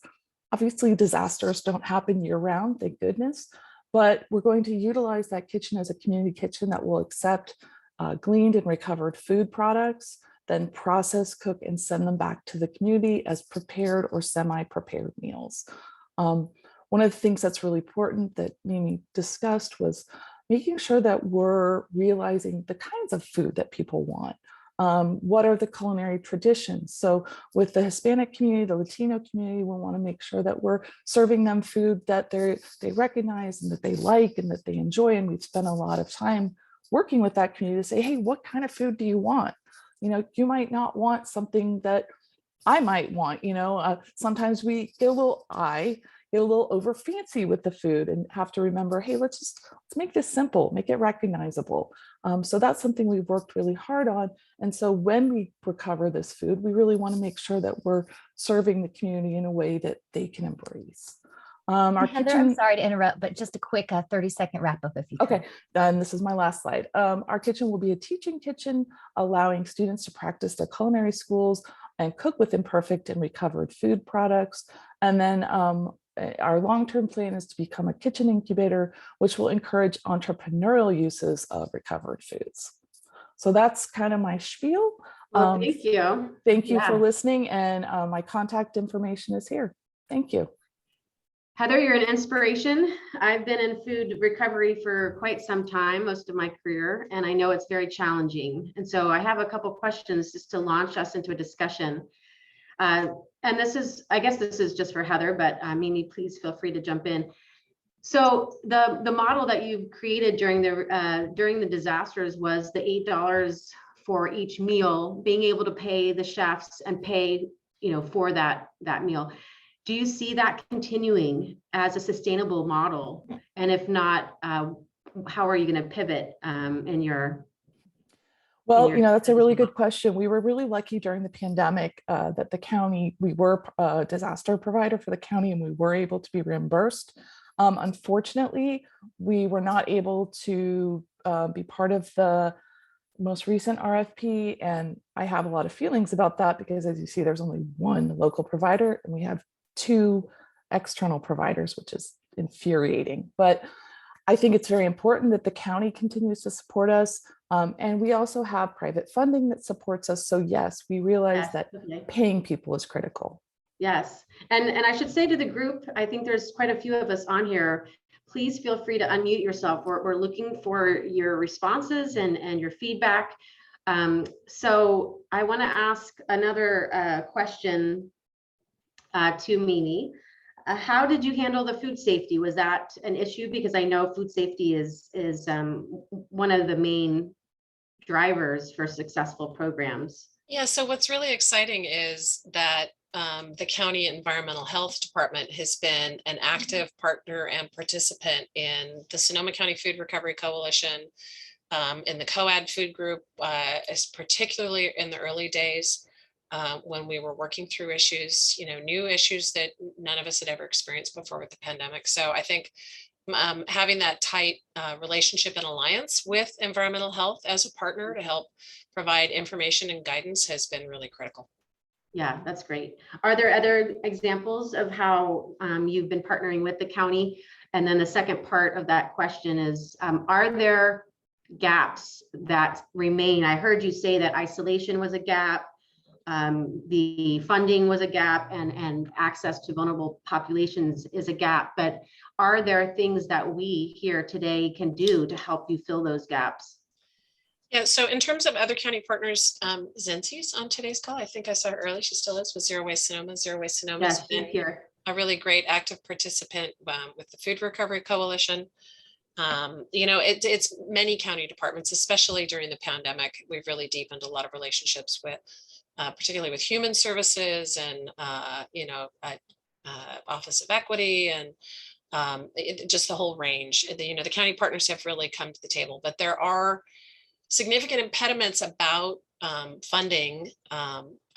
obviously disasters don't happen year round, thank goodness. But we're going to utilize that kitchen as a community kitchen that will accept gleaned and recovered food products, then process, cook, and send them back to the community as prepared or semi-prepared meals. One of the things that's really important that Mimi discussed was making sure that we're realizing the kinds of food that people want. What are the culinary traditions? So with the Hispanic community, the Latino community, we want to make sure that we're serving them food that they recognize and that they like and that they enjoy. And we've spent a lot of time working with that community to say, hey, what kind of food do you want? You might not want something that I might want, sometimes we get a little over fancy with the food and have to remember, hey, let's make this simple, make it recognizable. So that's something we've worked really hard on. And so when we recover this food, we really want to make sure that we're serving the community in a way that they can embrace. Heather, kitchen, I'm sorry to interrupt, but just a quick 30-second wrap up if you can. Okay, and this is my last slide. Our kitchen will be a teaching kitchen, allowing students to practice their culinary skills and cook with imperfect and recovered food products. And then our long-term plan is to become a kitchen incubator, which will encourage entrepreneurial uses of recovered foods. So that's kind of my spiel. Well, thank you. Thank you for listening. And my contact information is here. Thank you. Heather, you're an inspiration. I've been in food recovery for quite some time, most of my career, and I know it's very challenging. And so I have a couple questions just to launch us into a discussion. And this is, I guess this is just for Heather, but Mimi, please feel free to jump in. So the model that you created during the disasters was the $8 for each meal, being able to pay the chefs and pay, for that meal. Do you see that continuing as a sustainable model? And if not, how are you going to pivot in your? Well, that's a really good question. We were really lucky during the pandemic that the county, we were a disaster provider for the county, and we were able to be reimbursed. Unfortunately, we were not able to be part of the most recent RFP. And I have a lot of feelings about that because, as you see, there's only one local provider and we have 2 external providers, which is infuriating. But I think it's very important that the county continues to support us. And we also have private funding that supports us. So yes, we realize that paying people is critical. Yes. And I should say to the group, I think there's quite a few of us on here. Please feel free to unmute yourself. We're looking for your responses and your feedback. So I want to ask another question to Mimi. How did you handle the food safety? Was that an issue? Because I know food safety is one of the main drivers for successful programs. Yeah, so what's really exciting is that the county environmental health department has been an active partner and participant in the Sonoma County Food Recovery Coalition, in the COAD food group, particularly in the early days when we were working through issues, new issues that none of us had ever experienced before with the pandemic. So I think having that tight relationship and alliance with environmental health as a partner to help provide information and guidance has been really critical. Yeah, that's great. Are there other examples of how you've been partnering with the county? And then the second part of that question is, are there gaps that remain? I heard you say that isolation was a gap, the funding was a gap, and access to vulnerable populations is a gap. But are there things that we here today can do to help you fill those gaps? Yeah, so in terms of other county partners, Zenzi's on today's call. I think I saw her early. She still is with Zero Waste Sonoma. Zero Waste Sonoma has been here. A really great active participant with the Food Recovery Coalition. It's many county departments, especially during the pandemic. We've really deepened a lot of relationships with, particularly with Human Services and, Office of Equity and just the whole range. The county partners have really come to the table, but there are significant impediments about funding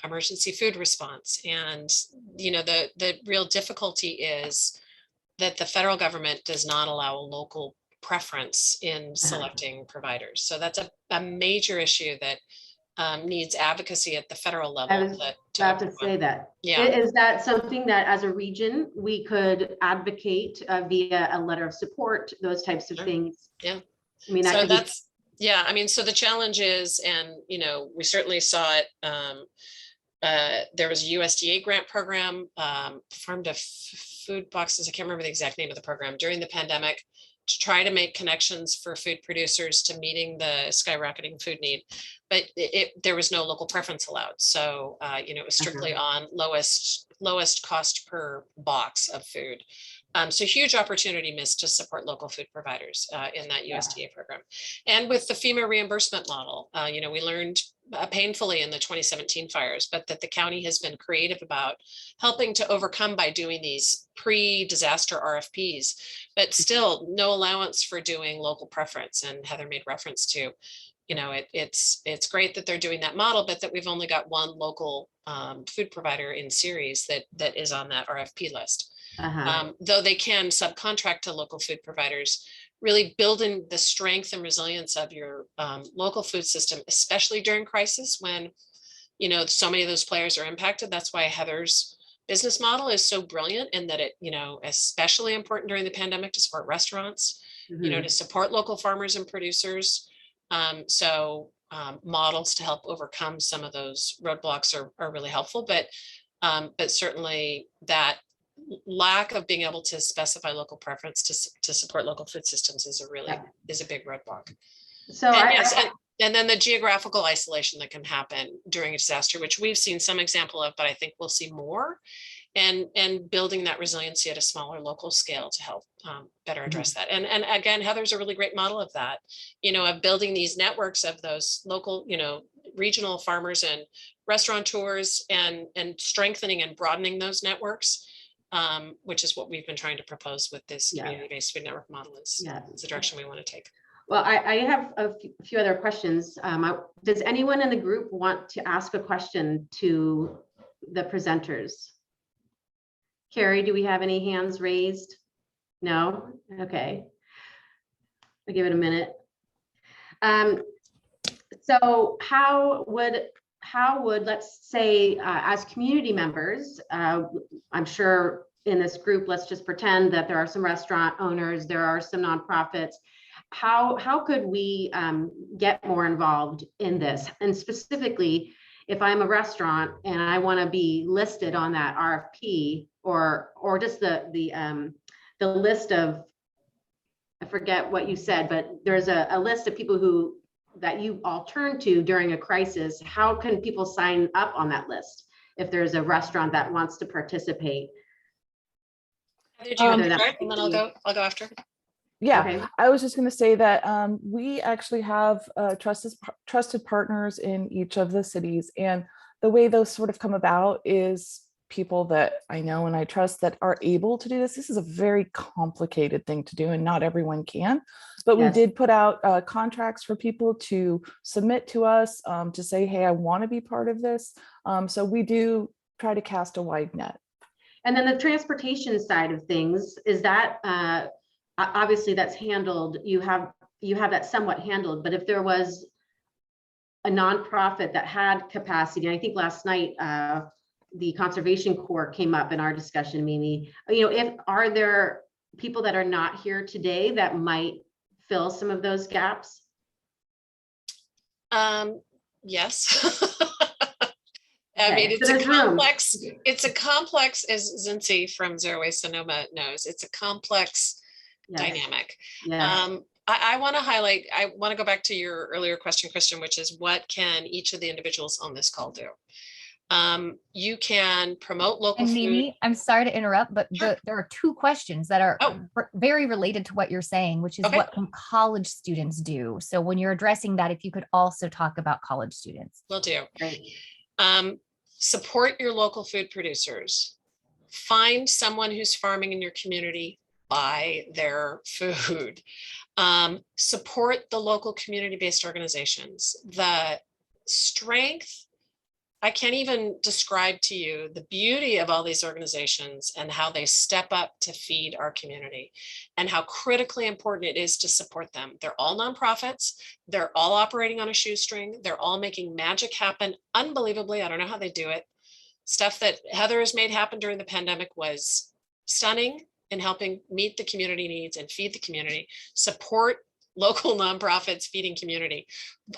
emergency food response. And, the real difficulty is that the federal government does not allow a local preference in selecting providers. So that's a major issue that needs advocacy at the federal level. I was about to say that. Yeah. Is that something that as a region we could advocate via a letter of support, those types of things? Yeah. I mean, so the challenge is, and, we certainly saw it. There was a USDA grant program, Farm to Food Boxes. I can't remember the exact name of the program during the pandemic, to try to make connections for food producers to meeting the skyrocketing food need. But there was no local preference allowed. So, it was strictly on lowest cost per box of food. So huge opportunity missed to support local food providers in that USDA program. And with the FEMA reimbursement model, we learned painfully in the 2017 fires, but that the county has been creative about helping to overcome by doing these pre-disaster RFPs, but still no allowance for doing local preference. And Heather made reference to, it's great that they're doing that model, but that we've only got one local food provider in series that is on that RFP list. Though they can subcontract to local food providers, really building the strength and resilience of your local food system, especially during crisis when, so many of those players are impacted. That's why Heather's business model is so brilliant, and that it, especially important during the pandemic to support restaurants, to support local farmers and producers. Models to help overcome some of those roadblocks are really helpful, but certainly that lack of being able to specify local preference to support local food systems is a big roadblock. So and then the geographical isolation that can happen during a disaster, which we've seen some example of, but I think we'll see more, and building that resiliency at a smaller local scale to help better address that. And again, Heather's a really great model of that, of building these networks of those local, regional farmers and restaurateurs and strengthening and broadening those networks, which is what we've been trying to propose with this community-based food network model is the direction we want to take. Well, I have a few other questions. Does anyone in the group want to ask a question to the presenters? Carrie, do we have any hands raised? No? Okay. I'll give it a minute. So how would, let's say, as community members, I'm sure in this group, let's just pretend that there are some restaurant owners, there are some nonprofits. How could we get more involved in this? And specifically, if I'm a restaurant and I want to be listed on that RFP, or just the list of, I forget what you said, but there's a list of people that you all turn to during a crisis. How can people sign up on that list if there's a restaurant that wants to participate? And then I'll go after. Yeah, okay. I was just going to say that we actually have trusted partners in each of the cities, and the way those sort of come about is people that I know and I trust that are able to do this. This is a very complicated thing to do, and not everyone can. But we did put out contracts for people to submit to us to say, hey, I want to be part of this. So we do try to cast a wide net. And then the transportation side of things, is that obviously that's handled, you have that somewhat handled, but if there was a nonprofit that had capacity, and I think last night the Conservation Corps came up in our discussion, Mimi, are there people that are not here today that might fill some of those gaps? Yes. Okay. I mean, it's so a complex, as Zinzi from Zero Waste Sonoma knows, it's a complex dynamic. I want to highlight, I want to go back to your earlier question, Kristin, which is what can each of the individuals on this call do? You can promote local food. Mimi, I'm sorry to interrupt, but there are two questions that are very related to what you're saying, which is what can college students do? So when you're addressing that, if you could also talk about college students. Will do. Great. Support your local food producers. Find someone who's farming in your community, buy their food. Support the local community-based organizations. The strength, I can't even describe to you the beauty of all these organizations and how they step up to feed our community and how critically important it is to support them. They're all nonprofits. They're all operating on a shoestring. They're all making magic happen unbelievably. I don't know how they do it. Stuff that Heather has made happen during the pandemic was stunning in helping meet the community needs and feed the community. Support local nonprofits feeding community.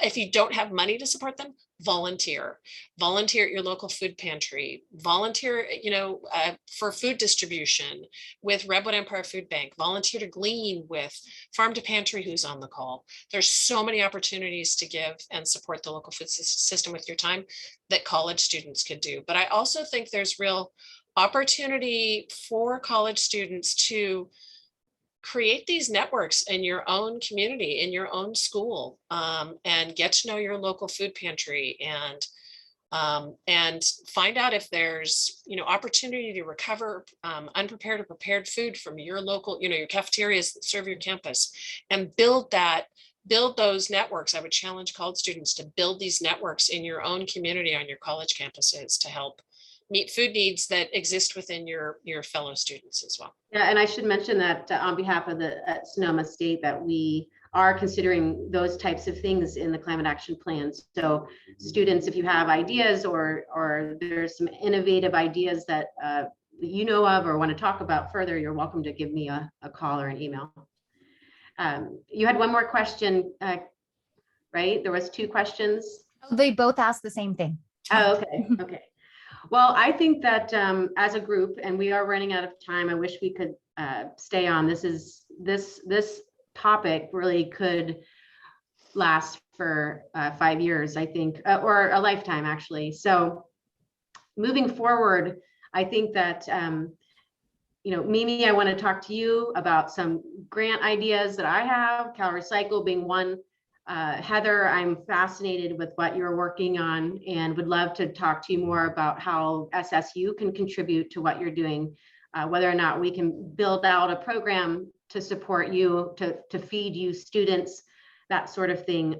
If you don't have money to support them, volunteer at your local food pantry, volunteer, for food distribution with Redwood Empire Food Bank, volunteer to glean with Farm to Pantry, who's on the call. There's so many opportunities to give and support the local food system with your time that college students could do. But I also think there's real opportunity for college students to create these networks in your own community, in your own school, and get to know your local food pantry and find out if there's, opportunity to recover unprepared or prepared food from your local, your cafeterias that serve your campus, and build those networks. I would challenge college students to build these networks in your own community on your college campuses to help meet food needs that exist within your fellow students as well. Yeah, and I should mention that on behalf of the Sonoma State, that we are considering those types of things in the climate action plans. So students, if you have ideas or there's some innovative ideas that you know of or want to talk about further, you're welcome to give me a call or an email. You had one more question, right? There was two questions. They both asked the same thing. Oh, okay. Okay. Well, I think that as a group, and we are running out of time, I wish we could stay on. This topic really could last for 5 years, I think, or a lifetime actually. So moving forward, I think that, Mimi, I want to talk to you about some grant ideas that I have, CalRecycle being one. Heather, I'm fascinated with what you're working on and would love to talk to you more about how SSU can contribute to what you're doing, whether or not we can build out a program to support you, to feed you students, that sort of thing.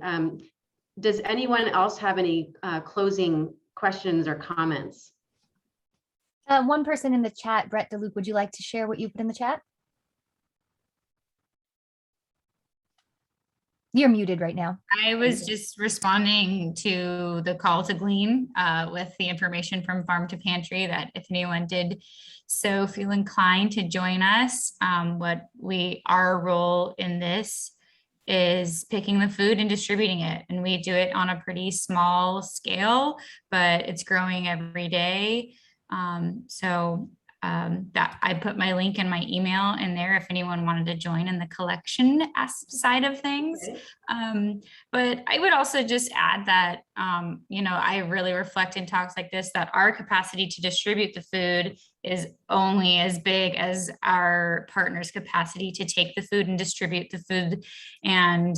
Does anyone else have any closing questions or comments? One person in the chat, Brett DeLuke, would you like to share what you put in the chat? You're muted right now. I was just responding to the call to glean with the information from Farm to Pantry, that if anyone did so feel inclined to join us, our role in this is picking the food and distributing it. And we do it on a pretty small scale, but it's growing every day. That I put my link and my email in there if anyone wanted to join in the collection side of things. Okay. But I would also just add that, I really reflect in talks like this that our capacity to distribute the food is only as big as our partners' capacity to take the food and distribute the food and,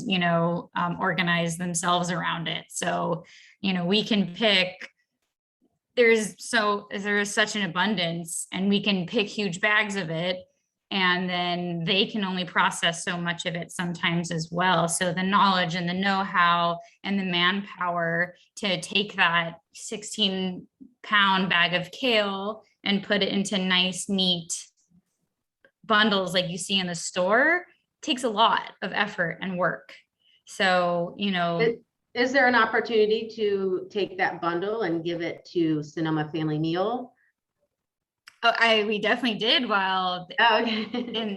organize themselves around it. So, we can pick. There is such an abundance, and we can pick huge bags of it, and then they can only process so much of it sometimes as well. So the knowledge and the know-how and the manpower to take that 16-pound bag of kale and put it into nice, neat bundles like you see in the store takes a lot of effort and work. So, Is there an opportunity to take that bundle and give it to Sonoma Family Meal? We definitely did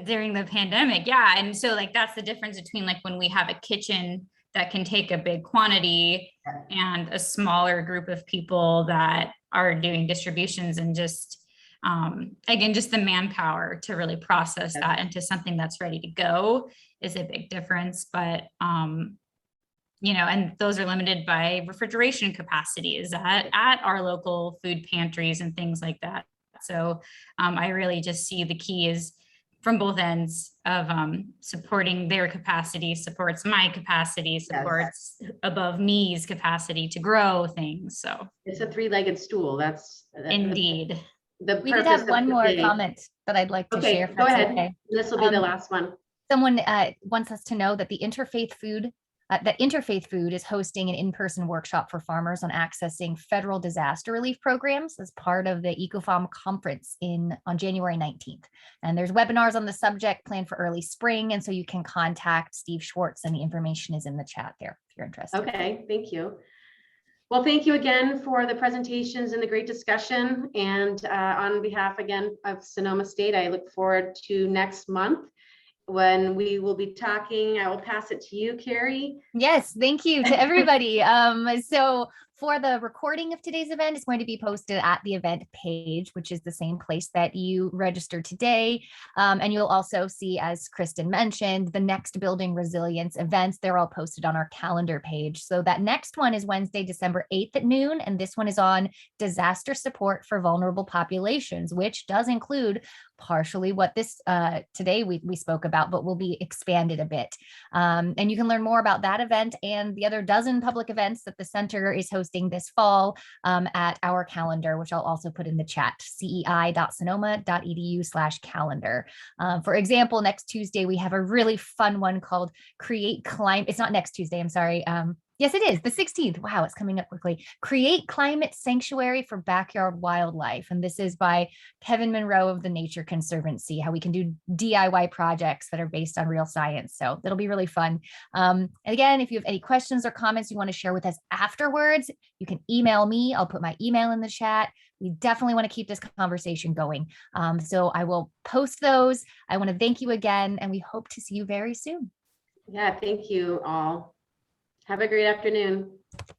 during the pandemic. Yeah. And so that's the difference between when we have a kitchen that can take a big quantity and a smaller group of people that are doing distributions, and just, again, just the manpower to really process that into something that's ready to go is a big difference. But, and those are limited by refrigeration capacities at our local food pantries and things like that. So I really just see the key is from both ends of supporting their capacity, supports my capacity, supports above me's capacity to grow things. So it's a three-legged stool. That's indeed. We did have one more comment that I'd like to share. Go ahead. Okay. This will be the last one. Someone wants us to know that the Interfaith Food is hosting an in-person workshop for farmers on accessing federal disaster relief programs as part of the EcoFarm conference on January 19th. And there's webinars on the subject planned for early spring. And so you can contact Steve Schwartz, and the information is in the chat there if you're interested. Okay, thank you. Well, thank you again for the presentations and the great discussion. And on behalf again of Sonoma State, I look forward to next month, when we will be talking. I will pass it to you, Carrie. Yes, thank you to everybody. So for the recording of today's event, it's going to be posted at the event page, which is the same place that you registered today. And you'll also see, as Kristin mentioned, the next Building Resilience events. They're all posted on our calendar page. So that next one is Wednesday, December 8th at noon. And this one is on disaster support for vulnerable populations, which does include partially what this today we spoke about, but will be expanded a bit. And you can learn more about that event and the other dozen public events that the center is hosting this fall at our calendar, which I'll also put in the chat, cei.sonoma.edu/calendar. For example, next Tuesday, we have a really fun one called Create Climate. It's not next Tuesday, I'm sorry. Yes, it is the 16th. Wow, it's coming up quickly. Create Climate Sanctuary for Backyard Wildlife. And this is by Kevin Monroe of the Nature Conservancy, how we can do DIY projects that are based on real science. So it'll be really fun. And again, if you have any questions or comments you want to share with us afterwards, you can email me. I'll put my email in the chat. We definitely want to keep this conversation going. So I will post those. I want to thank you again, and we hope to see you very soon. Yeah, thank you all. Have a great afternoon.